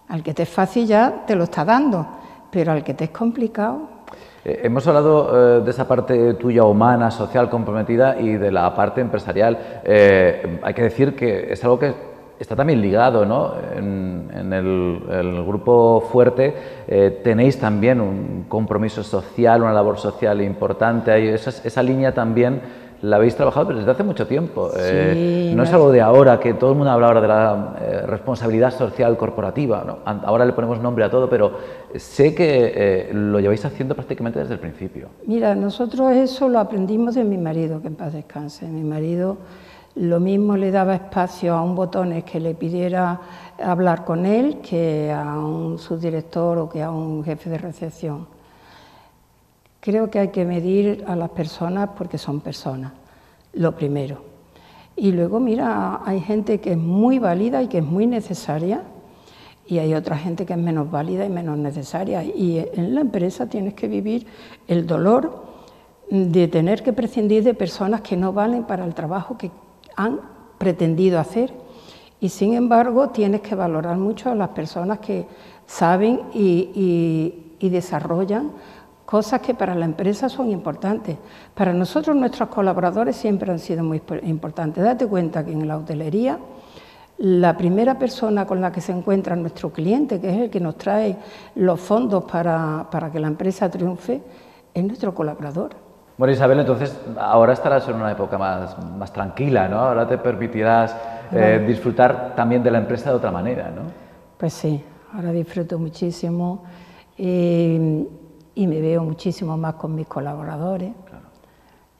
Al que te es fácil ya te lo está dando, pero al que te es complicado... Hemos hablado de esa parte tuya humana, social, comprometida y de la parte empresarial. Hay que decir que es algo que está también ligado, ¿no? En el Grupo Fuerte tenéis también un compromiso social, una labor social importante. Esa línea también la habéis trabajado pero desde hace mucho tiempo. Sí, no es algo de ahora, que todo el mundo habla ahora de la responsabilidad social corporativa, ¿no? Ahora le ponemos nombre a todo, pero sé que lo lleváis haciendo prácticamente desde el principio. Mira, nosotros eso lo aprendimos de mi marido, que en paz descanse. Mi marido lo mismo le daba espacio a un Botones que le pidiera hablar con él que a un subdirector o que a un jefe de recepción. Creo que hay que medir a las personas porque son personas, lo primero. Y luego, mira, hay gente que es muy válida y que es muy necesaria, y hay otra gente que es menos válida y menos necesaria. Y en la empresa tienes que vivir el dolor de tener que prescindir de personas que no valen para el trabajo que han pretendido hacer. Y sin embargo, tienes que valorar mucho a las personas que saben y desarrollan cosas que para la empresa son importantes. Para nosotros, nuestros colaboradores siempre han sido muy importantes. Date cuenta que en la hotelería, la primera persona con la que se encuentra nuestro cliente, que es el que nos trae los fondos para que la empresa triunfe, es nuestro colaborador. Bueno, Isabel, entonces ahora estarás en una época más tranquila, ¿no? Ahora te permitirás disfrutar también de la empresa de otra manera, ¿no? Pues sí, ahora disfruto muchísimo. Y me veo muchísimo más con mis colaboradores, claro.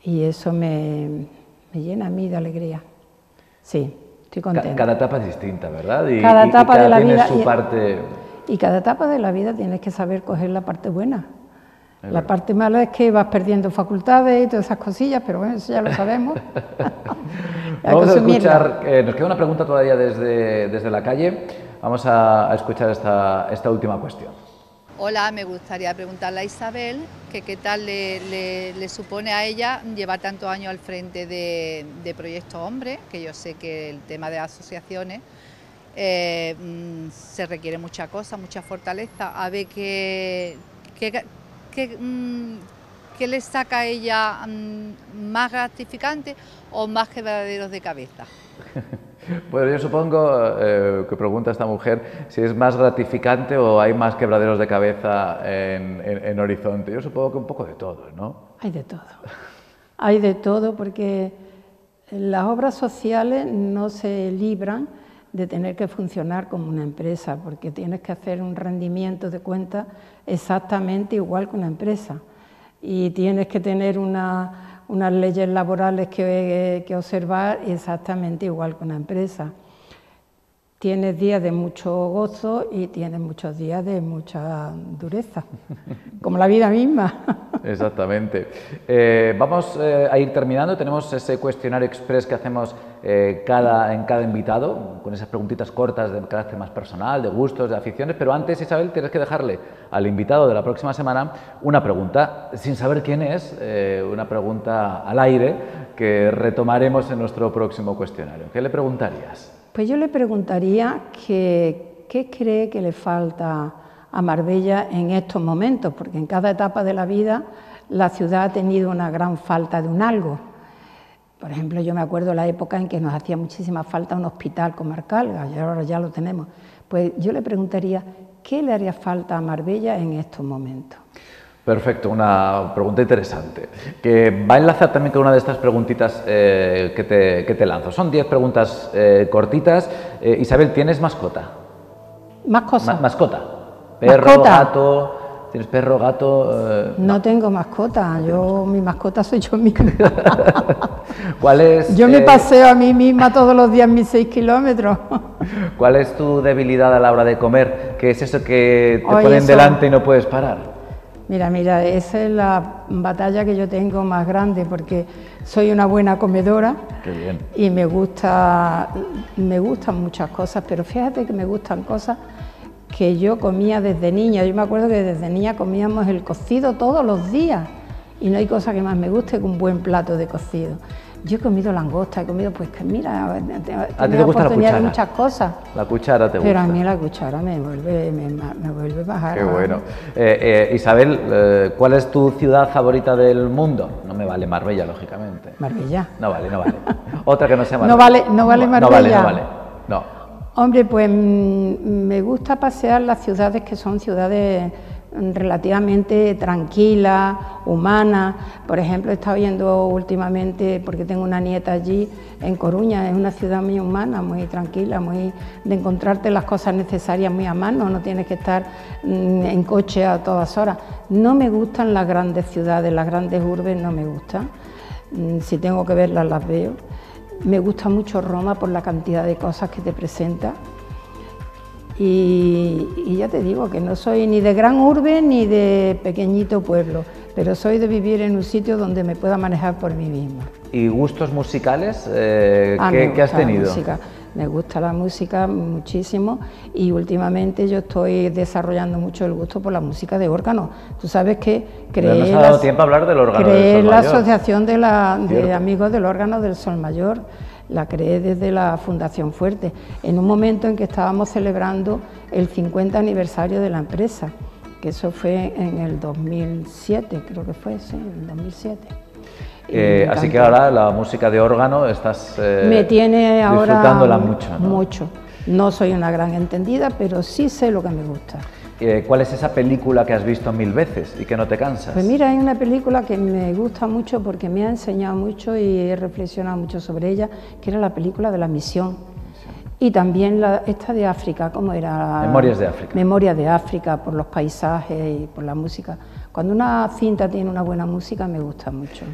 Y eso me llena a mí de alegría. Sí, estoy contenta. Cada etapa es distinta, ¿verdad? Y cada etapa de la vida tiene su parte. Y cada etapa de la vida tienes que saber coger la parte buena. La parte mala es que vas perdiendo facultades y todas esas cosillas, pero bueno, eso ya lo sabemos. Vamos a escuchar, nos queda una pregunta todavía desde la calle. Vamos a escuchar esta última cuestión. Hola, me gustaría preguntarle a Isabel que qué tal le supone a ella llevar tantos años al frente de Proyecto Hombre, que yo sé que el tema de asociaciones se requiere mucha cosa, mucha fortaleza. A ver qué le saca a ella más gratificante o más quebraderos de cabeza. Bueno, yo supongo que pregunta esta mujer si es más gratificante o hay más quebraderos de cabeza en Horizonte. Yo supongo que un poco de todo, ¿no? Hay de todo. Hay de todo porque las obras sociales no se libran de tener que funcionar como una empresa, porque tienes que hacer un rendimiento de cuentas exactamente igual que una empresa. Y tienes que tener unas leyes laborales que observar exactamente igual que una empresa. Tienes días de mucho gozo y tienes muchos días de mucha dureza, como la vida misma. Exactamente. Vamos a ir terminando. Tenemos ese cuestionario express que hacemos en cada invitado, con esas preguntitas cortas de carácter más personal, de gustos, de aficiones, pero antes, Isabel, tienes que dejarle al invitado de la próxima semana una pregunta, sin saber quién es, una pregunta al aire que retomaremos en nuestro próximo cuestionario. ¿Qué le preguntarías? Pues yo le preguntaría qué cree que le falta a Marbella en estos momentos, porque en cada etapa de la vida la ciudad ha tenido una gran falta de un algo. Por ejemplo, yo me acuerdo la época en que nos hacía muchísima falta un hospital comarcal, y ahora ya lo tenemos. Pues yo le preguntaría, ¿qué le haría falta a Marbella en estos momentos? Perfecto, una pregunta interesante, que va a enlazar también con una de estas preguntitas que te lanzo. Son 10 preguntas cortitas. Isabel, ¿tienes mascota? Mascota. Perro, ¿mascota? Gato. ¿Tienes perro, gato? No tengo mascota, mi mascota soy yo misma. ¿Cuál es? Yo me paseo a mí misma todos los días mis 6 kilómetros. ¿Cuál es tu debilidad a la hora de comer? ¿Qué es eso que te ponen delante y no puedes parar? Mira, esa es la batalla que yo tengo más grande, porque soy una buena comedora. Qué bien. Y me gustan muchas cosas, pero fíjate que me gustan cosas que yo comía desde niña. Yo me acuerdo que desde niña comíamos el cocido todos los días y no hay cosa que más me guste que un buen plato de cocido. Yo he comido langosta, he comido, pues que mira, ¿A ti te gusta la cuchara? De muchas cosas. La cuchara te gusta. Pero a mí la cuchara me vuelve bajar. Qué bueno. Isabel, ¿cuál es tu ciudad favorita del mundo? No me vale Marbella, lógicamente. Marbella. No vale. Otra que no sea Marbella. No vale Marbella. No. Hombre, pues me gusta pasear las ciudades que son ciudades relativamente tranquilas, humanas. Por ejemplo, he estado viendo últimamente, porque tengo una nieta allí, en Coruña. Es una ciudad muy humana, muy tranquila, muy de encontrarte las cosas necesarias muy a mano, no tienes que estar en coche a todas horas. No me gustan las grandes ciudades, las grandes urbes no me gustan. Si tengo que verlas, las veo. Me gusta mucho Roma por la cantidad de cosas que te presenta. Y ya te digo que no soy ni de gran urbe ni de pequeñito pueblo, pero soy de vivir en un sitio donde me pueda manejar por mí misma. ¿Y gustos musicales? ¿Qué has tenido? Me gusta la música muchísimo y últimamente yo estoy desarrollando mucho el gusto por la música de órgano. Tú sabes que creé no nos ha dado tiempo a hablar del órgano del Sol Mayor. La Asociación de Amigos del Órgano del Sol Mayor. La creé desde la Fundación Fuerte, en un momento en que estábamos celebrando el 50 aniversario de la empresa, que eso fue en el 2007, creo que fue, sí, en el 2007. Así que ahora la música de órgano estás me tiene ahora disfrutándola mucho, ¿no? Mucho. No soy una gran entendida, pero sí sé lo que me gusta. ¿Cuál es esa película que has visto 1000 veces y que no te cansas? Pues mira, hay una película que me gusta mucho porque me ha enseñado mucho y he reflexionado mucho sobre ella, que era la película de La Misión. Y también esta de África, ¿cómo era? Memorias de África. Memorias de África, por los paisajes y por la música. Cuando una cinta tiene una buena música me gusta mucho.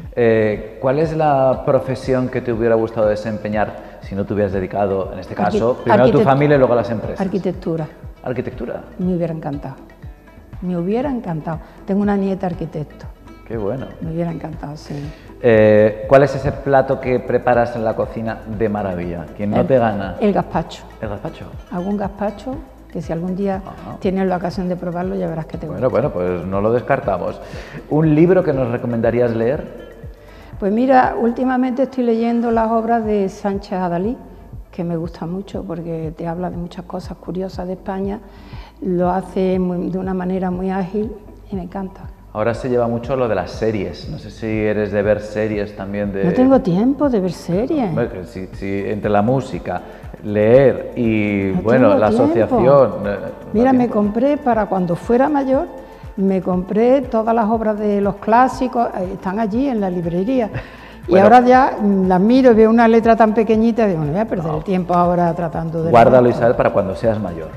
¿Cuál es la profesión que te hubiera gustado desempeñar si no te hubieras dedicado, en este caso, primero a tu familia y luego a las empresas? Arquitectura. ¿Arquitectura? Me hubiera encantado. Me hubiera encantado. Tengo una nieta arquitecto. Qué bueno. Me hubiera encantado, sí. ¿Cuál es ese plato que preparas en la cocina de maravilla? ¿Quién no te gana? El gazpacho. ¿El gazpacho? Hago un gazpacho que si algún día tienes la ocasión de probarlo ya verás que te gusta. Bueno, pues no lo descartamos. ¿Un libro que nos recomendarías leer? Pues mira, últimamente estoy leyendo las obras de Sánchez Adalí, que me gusta mucho porque te habla de muchas cosas curiosas de España, lo hace de una manera muy ágil y me encanta. Ahora se lleva mucho lo de las series, no sé si eres de ver series también de... No tengo tiempo de ver series. Si entre la música, leer y bueno, la asociación... Mira, me compré para cuando fuera mayor, me compré todas las obras de los clásicos, están allí en la librería. Y ahora ya las miro y veo una letra tan pequeñita y digo, no voy a perder el tiempo ahora tratando de... Guárdalo, Isabel, para cuando seas mayor.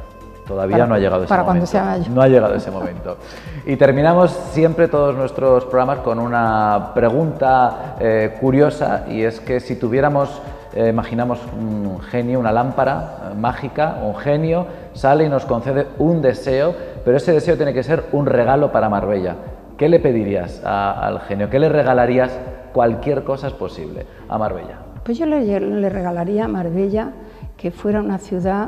Todavía no ha llegado ese momento. Para cuando sea mayor. No ha llegado ese momento. Y terminamos siempre todos nuestros programas con una pregunta curiosa, y es que si tuviéramos, imaginamos un genio, una lámpara mágica, un genio, sale y nos concede un deseo, pero ese deseo tiene que ser un regalo para Marbella. ¿Qué le pedirías al genio? ¿Qué le regalarías? Cualquier cosa es posible a Marbella. Pues yo le regalaría a Marbella que fuera una ciudad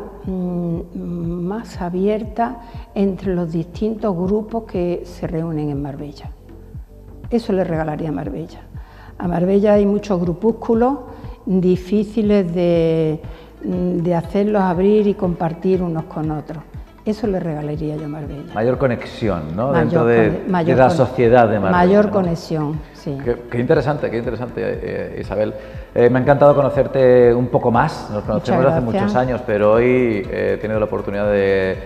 más abierta entre los distintos grupos que se reúnen en Marbella. Eso le regalaría a Marbella. A Marbella hay muchos grupúsculos difíciles de hacerlos abrir y compartir unos con otros. Eso le regalaría yo a Marbella. Mayor conexión, ¿no? Dentro de la sociedad de Marbella. Mayor ¿no? conexión, sí. Qué interesante, Isabel. Me ha encantado conocerte un poco más. Nos conocemos hace muchos años, pero hoy he tenido la oportunidad de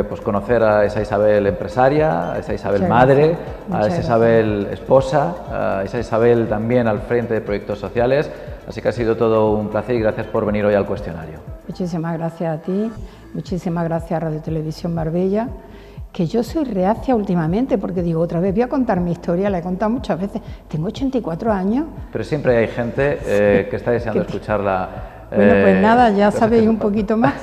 pues conocer a esa Isabel empresaria, a esa Isabel madre, a esa Isabel esposa, a esa Isabel también al frente de proyectos sociales. Así que ha sido todo un placer y gracias por venir hoy al cuestionario. Muchísimas gracias a ti, muchísimas gracias a Radio Televisión Marbella, que yo soy reacia últimamente porque digo, otra vez voy a contar mi historia, la he contado muchas veces, tengo 84 años. Pero siempre hay gente que está deseando escucharla. Bueno, pues nada, ya sabéis un poquito más.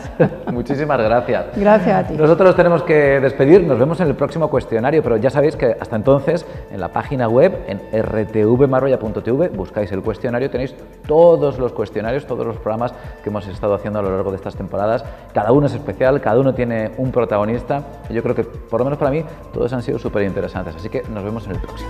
Muchísimas gracias. Gracias a ti. Nosotros tenemos que despedir, nos vemos en el próximo cuestionario, pero ya sabéis que hasta entonces en la página web, en rtvmarbella.tv, buscáis el cuestionario, tenéis todos los cuestionarios, todos los programas que hemos estado haciendo a lo largo de estas temporadas. Cada uno es especial, cada uno tiene un protagonista y yo creo que, por lo menos para mí, todos han sido súper interesantes. Así que nos vemos en el próximo.